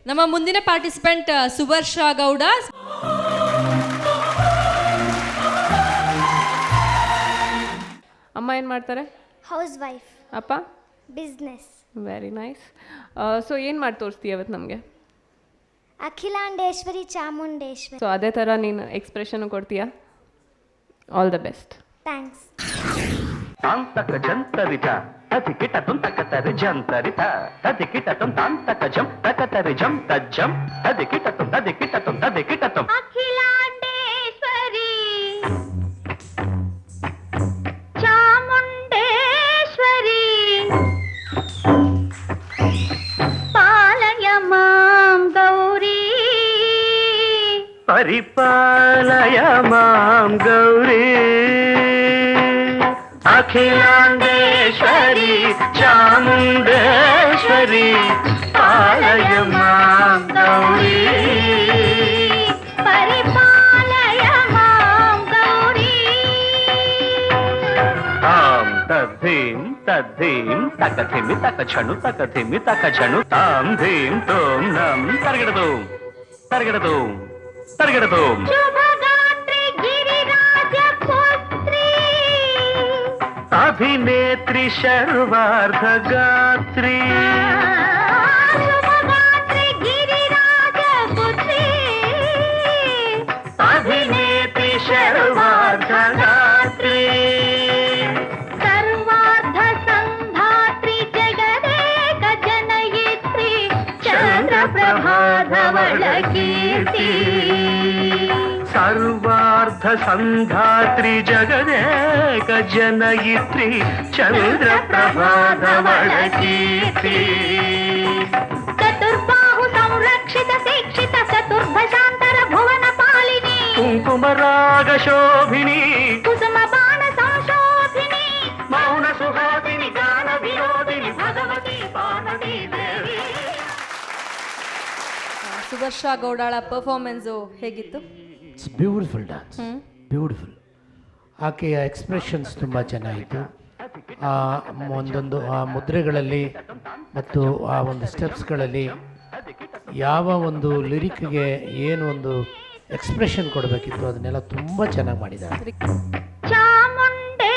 ನಮ್ಮ ಮುಂದಿನ ಪಾರ್ಟಿಸಿಪೆಂಟ್ ಸುವರ್ಷ ಗೌಡ. ಅಮ್ಮ ಏನು ಮಾಡ್ತಾರೆ? House wife. ಅಪ್ಪ? ಬಿಸ್ನೆಸ್. Very nice. ಸೊ ಏನು ಮಾಡಿ ತೋರಿಸ್ತೀಯ ಅವತ್ತು ನಮಗೆ? ಅಖಿಲಾಂಡೇಶ್ವರಿ ಚಾಮುಂಡೇಶ್ವರಿ. ಸೊ ಅದೇ ಥರ ನೀನು ಎಕ್ಸ್ಪ್ರೆಷನ್ ಕೊಡ್ತೀಯಾ? All the best. ಥ್ಯಾಂಕ್ಸ್. ತಾಂತಕ ಜಂತರಿತ ತತಿ ಕಿಟ ತುಂತಕತರಿ ಜಂತರಿತ ತತಿ ಕಿಟ ತಾಂತಕ ಜಂ ತಕತರಿ ಜಂ ತಜ್ಜಂ ತದಿ ಕಿಟ ತದಿ ಕಿಟ ತದಿ ಕಿಟ ಅಖಿಲಾಂಡೇಶ್ವರಿ ಚಾಮುಂಡೇಶ್ವರಿ ಪಾಲಯ ಮಾಂ ಗೌರಿ ಪರಿಪಾಲಯ ಮಾಂ ಗೌರಿ ಅಖಿಲಾಂಡೇಶ್ವರಿ ಚಾಮುಂಡೇಶ್ವರಿ ಪಾಲಯ ಮಾಂ ಗೌರಿ ಪರಿಪಾಲಯ ಮಾಂ ಗೌರಿ. ತಾಂ ತದ್ಧೀಂ ತದ್ಧೀಂ ತಕಧಿಮಿ ತಕಛಣು ತಕಧಿಮಿ ತಕಛಣು ತಾಂ ಧೀಂ ತೋಂ ನಂ ತರಗಿಡದು ತರಗಿಡದು ತರಗಿಡದು. ಶುಭಗಾತ್ರಿ ಗಿರಿರಾಜ ಪುತ್ರಿ ಅಭಿನೇತ್ರಿ ಶರ್ವಾರ್ಧ ಗಾತ್ರಿ ಶುಭಗಾತ್ರಿ ಗಿರಿರಾಜ ಪುತ್ರಿ ಅಭಿನೇತ್ರಿ ಶರ್ವಾರ್ಧ ಗಾತ್ರಿ ಸರ್ವಾರ್ಧ ಸಂಧಾತ್ರಿ ಜಗದೇಕ ಜನಯಿತ್ರಿ ಚಂದ್ರಪ್ರಭಾಧವಳ ಕೀರ್ತಿ. ಸರ್ವಾರ್ಧ ಸಂಧಾತ್ರಿ ಜಗದೇಕ ಜನಯಿತ್ರಿ ಚಂದ್ರಪ್ರಭಾಧವಳ ಕೀರ್ತಿ. ಚತುರ್ಬಾಹು ಸಂರಕ್ಷಿತ ಶಿಕ್ಷಿತ ಚತುರ್ಭಷಾಂತರ ಭುವನ ಪಾಲಿನಿ ಕುಂಕುಮರಾಗ ಶೋಭಿನಿ ಕುಸುಮ ಬಾಣ ಸಂಶೋಭಿನಿ ಮೌನ ಸುಹಾಸಿನಿ ಗಾನ ವಿನೋದಿನಿ ಭಗವತಿ ಪಾರ್ವತಿ ದೇವಿ. ಸುವರ್ಷ ಗೌಡಳ ಪರ್ಫಾರ್ಮೆನ್ಸು ಹೇಗಿತ್ತು? It's beautiful dance, beautiful. ಆಕೆಯ ಎಕ್ಸ್ಪ್ರೆಷನ್ಸ್ ತುಂಬ ಚೆನ್ನಾಗಿತ್ತು. ಒಂದೊಂದು ಆ ಮುದ್ರೆಗಳಲ್ಲಿ ಮತ್ತು ಆ ಒಂದು ಸ್ಟೆಪ್ಸ್ಗಳಲ್ಲಿ ಯಾವ ಒಂದು ಲಿರಿಕ್ಗೆ ಏನು ಒಂದು ಎಕ್ಸ್ಪ್ರೆಷನ್ ಕೊಡಬೇಕಿತ್ತು ಅದನ್ನೆಲ್ಲ ತುಂಬ ಚೆನ್ನಾಗಿ ಮಾಡಿದ್ದಾರೆ. ಚಾಮುಂಡೇಶ್ವರಿ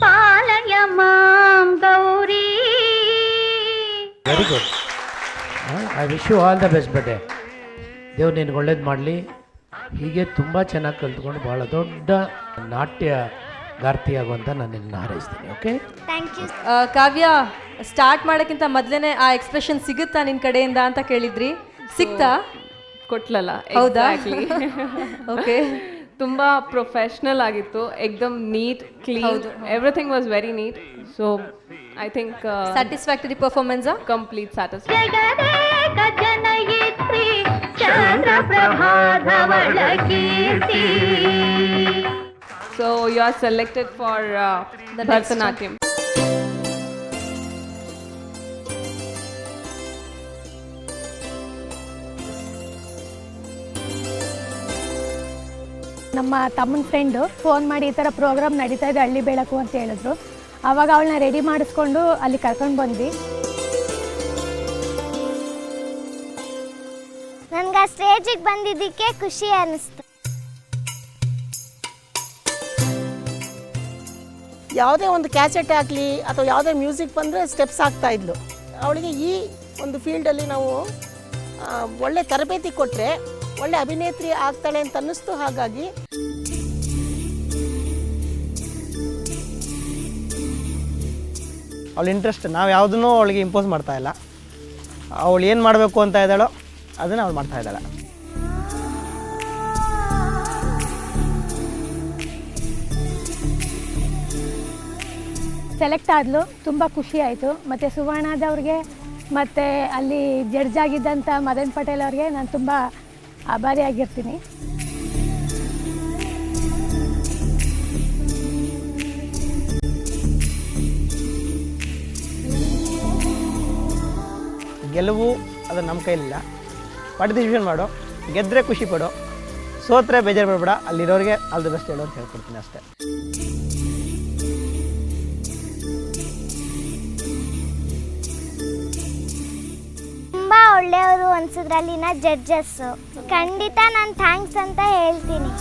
ಪಾಲಯ ಮಾಂ Gauri. Very good. I wish you all the best buddy. ದೇವ್ರು ನಿನಗೆ ಒಳ್ಳೇದು ಮಾಡಲಿ. ಹೀಗೆ ತುಂಬ ಚೆನ್ನಾಗಿ ಕಲ್ತ್ಕೊಂಡು ಭಾಳ ದೊಡ್ಡ ನಾಟ್ಯಗಾರ್ತಿಯಾಗುವಂತ ನಾನು ನಿನ್ನ ಹಾರೈಸ್ತೀನಿ. Okay, thank you. Kavya, start ಮಾಡೋಕ್ಕಿಂತ ಮೊದಲೇ ಆ ಎಕ್ಸ್ಪ್ರೆಷನ್ ಸಿಗುತ್ತಾ ನಿನ್ನ ಕಡೆಯಿಂದ ಅಂತ ಕೇಳಿದ್ರಿ, ಸಿಕ್ತಾ? ಕೊಟ್ಲಲ್ಲ. ಹೌದಾ? ಓಕೆ. ತುಂಬ ಪ್ರೊಫೆಷ್ನಲ್ ಆಗಿತ್ತು, ಎಕ್ದಮ್ neat, clean, everything was very neat. So I think satisfactory ಪರ್ಫಾರ್ಮೆನ್ಸಾ? Complete satisfactory. ಜಗದೇಕ ಜನಯಿತ್ರಿ ಚಂದ್ರಪ್ರಭಾಧವಳ ಕೀರ್ತಿ. So you are selected for the Bharatanatyam. ನಮ್ಮ ತಮ್ಮನ ಫ್ರೆಂಡು ಫೋನ್ ಮಾಡಿ ಈ ಥರ ಪ್ರೋಗ್ರಾಮ್ ನಡೀತಾ ಇದೆ ಹಳ್ಳಿ ಬೆಳಕು ಅಂತ ಹೇಳಿದ್ರು. ಆವಾಗ ಅವಳನ್ನ ರೆಡಿ ಮಾಡಿಸ್ಕೊಂಡು ಅಲ್ಲಿ ಕರ್ಕೊಂಡು ಬಂದ್ವಿ. ನನಗೆ ಆ ಸ್ಟೇಜಿಗೆ ಬಂದಿದ್ದಕ್ಕೆ ಖುಷಿ ಅನ್ನಿಸ್ತು. ಯಾವುದೇ ಒಂದು ಕ್ಯಾಸೆಟ್ ಆಗಲಿ ಅಥವಾ ಯಾವುದೇ ಮ್ಯೂಸಿಕ್ ಬಂದರೆ ಸ್ಟೆಪ್ಸ್ ಆಗ್ತಾಯಿದ್ಲು. ಅವಳಿಗೆ ಈ ಒಂದು ಫೀಲ್ಡಲ್ಲಿ ನಾವು ಒಳ್ಳೆ ತರಬೇತಿ ಕೊಟ್ಟರೆ ಒಳ್ಳೆ ಅಭಿನೇತ್ರಿ ಆಗ್ತಾಳೆ ಅಂತ ಅನ್ನಿಸ್ತು. ಹಾಗಾಗಿ ಅವಳ ಇಂಟ್ರೆಸ್ಟ್ ನಾವು ಯಾವುದನ್ನೂ ಅವಳಿಗೆ ಇಂಪೋಸ್ ಮಾಡ್ತಾ ಇಲ್ಲ. ಅವಳು ಏನು ಮಾಡಬೇಕು ಅಂತ ಇದ್ದಾಳೋ ಅದನ್ನು ಅವಳು ಮಾಡ್ತಾ ಇದ್ದಾಳೆ. ಸೆಲೆಕ್ಟ್ ಆದಲು, ತುಂಬ ಖುಷಿ ಆಯಿತು. ಮತ್ತು ಸುವರ್ಣದವ್ರಿಗೆ ಮತ್ತು ಅಲ್ಲಿ ಜಡ್ಜ್ ಆಗಿದ್ದಂಥ ಮದನ್ ಪಟೇಲ್ ಅವ್ರಿಗೆ ನಾನು ತುಂಬ ಆಭಾರಿಯಾಗಿರ್ತೀನಿ. ಗೆಲುವು ಅದು ನಮ್ಮ ಕೈಲಿಲ್ಲ. ಪಾರ್ಟಿಸಿಪೇಷನ್ ಮಾಡೋ, ಗೆದ್ದರೆ ಖುಷಿ ಪಡೋ, ಸೋತ್ರೆ ಬೇಜಾರು ಪಡಬೇಡ. ಅಲ್ಲಿರೋರಿಗೆ ಆಲ್ ದಿ ಬೆಸ್ಟ್ ಹೇಳೋ ಅಂತ ಹೇಳ್ಕೊಡ್ತೀನಿ ಅಷ್ಟೇ. ಒಳ್ಳೆಯವರು ಅನ್ಸಿದ್ರಲ್ಲಿನ ಜಡ್ಜಸ್ಸು. ಖಂಡಿತ ನಾನು ಥ್ಯಾಂಕ್ಸ್ ಅಂತ ಹೇಳ್ತೀನಿ.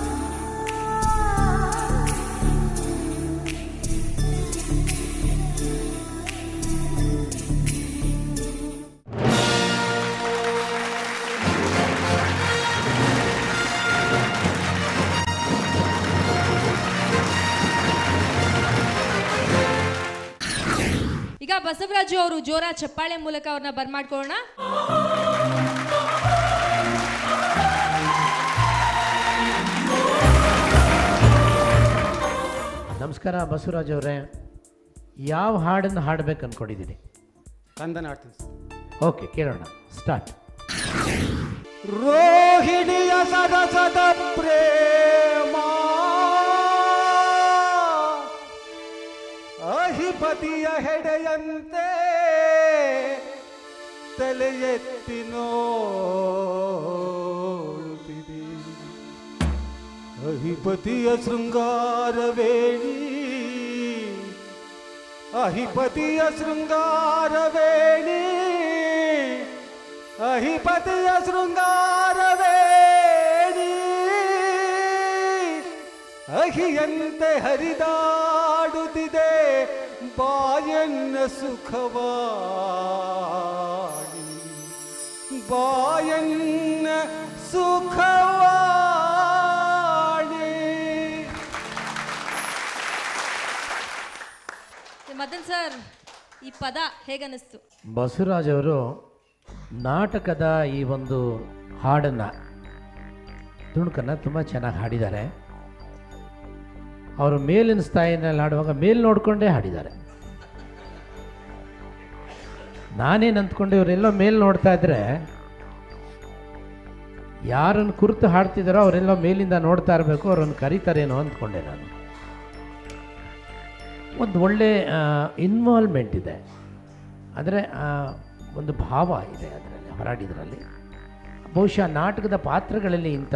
ಈಗ ಬಸವರಾಜು ಅವರು ಜೋರ ಚಪ್ಪಾಳೆ ಮೂಲಕ ಅವ್ರನ್ನ ಬರ್ಮಾಡ್ಕೊಳ್ಳೋಣ. ನಮಸ್ಕಾರ ಬಸವರಾಜ್ ಅವರೇ, ಯಾವ ಹಾಡನ್ನು ಹಾಡಬೇಕು ಅಂದ್ಕೊಂಡಿದ್ದೀನಿ? ಕಂದನ ಆಡ್ತೀನಿ ಸರ್. ಓಕೆ, ಕೇಳೋಣ. ಸ್ಟಾರ್ಟ್. ರೋಹಿಣಿಯ ಸರಸದ ಪ್ರೇಮ ಅಹಿಪತಿಯ ಹೆಡೆಯಂತೆ ತಲೆ ಎತ್ತಿ ನೋಡುತ್ತಿದೆ. ಅಹಿಪತಿಯ ಶೃಂಗಾರವೇಣಿ, ಅಹಿಪತಿಯ ಶೃಂಗಾರವೇಣಿ, ಅಹಿಪತಿಯ ಶೃಂಗಾರವೇಣಿ ಅಹಿಯಂತೆ ಹರಿದಾಡುತ್ತಿದೆ ಬಾಯನ್ನ ಸುಖವಾಡಿ, ಬಾಯನ್ನ ಸುಖವಾಡಿ. ಮದನ್ ಸರ್, ಈ ಪದ ಹೇಗನ್ನಿಸ್ತು? ಬಸವರಾಜ್ ಅವರು ನಾಟಕದ ಈ ಒಂದು ಹಾಡನ್ನು, ತುಣುಕನ್ನು ತುಂಬ ಚೆನ್ನಾಗಿ ಹಾಡಿದ್ದಾರೆ. ಅವರು ಮೇಲಿನ ಸ್ಥಾಯಿನಲ್ಲಿ ಹಾಡುವಾಗ ಮೇಲ್ ನೋಡಿಕೊಂಡೇ ಹಾಡಿದ್ದಾರೆ. ನಾನೇನು ಅಂದ್ಕೊಂಡೆ, ಇವರೆಲ್ಲೋ ಮೇಲ್ ನೋಡ್ತಾ ಇದ್ರೆ ಯಾರನ್ನು ಕುರಿತು ಹಾಡ್ತಿದ್ದಾರೋ ಅವರೆಲ್ಲೋ ಮೇಲಿಂದ ನೋಡ್ತಾ ಇರಬೇಕು, ಅವರನ್ನು ಕರೀತಾರೇನೋ ಅಂದ್ಕೊಂಡೆ ನಾನು. ಒಂದು ಒಳ್ಳೆ ಇನ್ವಾಲ್ವ್ಮೆಂಟ್ ಇದೆ, ಅಂದರೆ ಒಂದು ಭಾವ ಇದೆ ಅದರಲ್ಲಿ ಹೊರಾಡಿದ್ರಲ್ಲಿ. ಬಹುಶಃ ನಾಟಕದ ಪಾತ್ರಗಳಲ್ಲಿ ಇಂಥ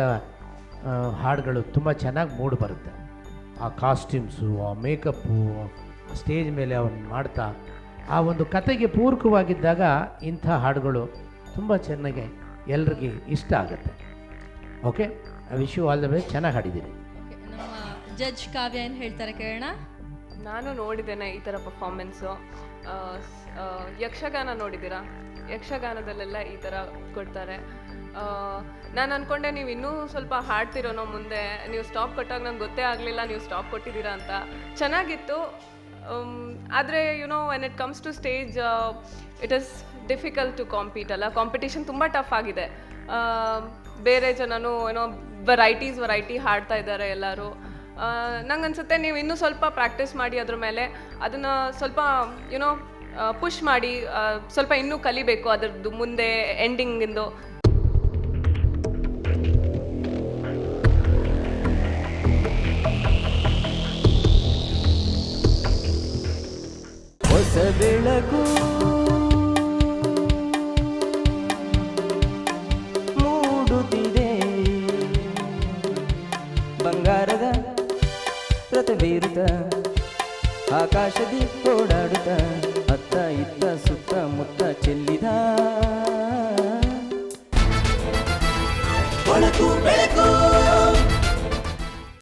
ಹಾಡುಗಳು ತುಂಬ ಚೆನ್ನಾಗಿ ಮೂಡಿ ಬರುತ್ತೆ. ಆ ಕಾಸ್ಟ್ಯೂಮ್ಸು, ಆ ಮೇಕಪ್ಪು, ಸ್ಟೇಜ್ ಮೇಲೆ ಅವನ್ನ ಮಾಡ್ತಾ ಆ ಒಂದು ಕತೆಗೆ ಪೂರಕವಾಗಿದ್ದಾಗ ಇಂಥ ಹಾಡುಗಳು ತುಂಬ ಚೆನ್ನಾಗಿ ಎಲ್ರಿಗೆ ಇಷ್ಟ ಆಗುತ್ತೆ. Okay, I wish you all the best. ಚೆನ್ನಾಗಿ ಹಾಡಿದ್ದೀರಿ. ನಮ್ಮ ಜಡ್ಜ್ ಕಾವ್ಯ ಏನು ಹೇಳ್ತಾರೆ ಕೇಳೋಣ. ನಾನು ನೋಡಿದ್ದೇನೆ ಈ ಥರ ಪರ್ಫಾರ್ಮೆನ್ಸು. ಯಕ್ಷಗಾನ ನೋಡಿದ್ದೀರಾ? ಯಕ್ಷಗಾನದಲ್ಲೆಲ್ಲ ಈ ಥರ ಕೊಡ್ತಾರೆ. ನಾನು ಅಂದ್ಕೊಂಡೆ ನೀವು ಇನ್ನೂ ಸ್ವಲ್ಪ ಹಾಡ್ತಿರೋನೋ ಮುಂದೆ. ನೀವು ಸ್ಟಾಪ್ ಕೊಟ್ಟಾಗ ನಂಗೆ ಗೊತ್ತೇ ಆಗಲಿಲ್ಲ ನೀವು ಸ್ಟಾಪ್ ಕೊಟ್ಟಿದ್ದೀರಾ ಅಂತ. ಚೆನ್ನಾಗಿತ್ತು. ಆದರೆ you know when it comes to stage it is difficult to compete ಅಲ್ಲ. ಕಾಂಪಿಟೇಷನ್ ತುಂಬ ಟಫ್ ಆಗಿದೆ. ಬೇರೆ ಜನನು ಏನೋ ವೆರೈಟಿ ಹಾಡ್ತಾ ಇದ್ದಾರೆ ಎಲ್ಲರೂ. ನಂಗೆ ಅನ್ಸುತ್ತೆ ನೀವು ಇನ್ನೂ ಸ್ವಲ್ಪ ಪ್ರಾಕ್ಟೀಸ್ ಮಾಡಿ ಅದ್ರ ಮೇಲೆ, ಅದನ್ನು ಸ್ವಲ್ಪ ಯುನೋ ಪುಷ್ ಮಾಡಿ, ಸ್ವಲ್ಪ ಇನ್ನೂ ಕಲಿಬೇಕು ಅದರದ್ದು ಮುಂದೆ ಎಂಡಿಂಗಿಂದು. ಹೊಸ ಬೆಳಕು ಮೂಡುತ್ತಿದೆ, ಬಂಗಾರದ ರಥವೇರುತ್ತ ಆಕಾಶದಿ ಓಡಾಡುತ್ತ ಅತ್ತ ಇತ್ತ ಸುತ್ತ ಮುತ್ತ ಚೆಲ್ಲಿದ ಬೆಳಕು ಬೆಳಕು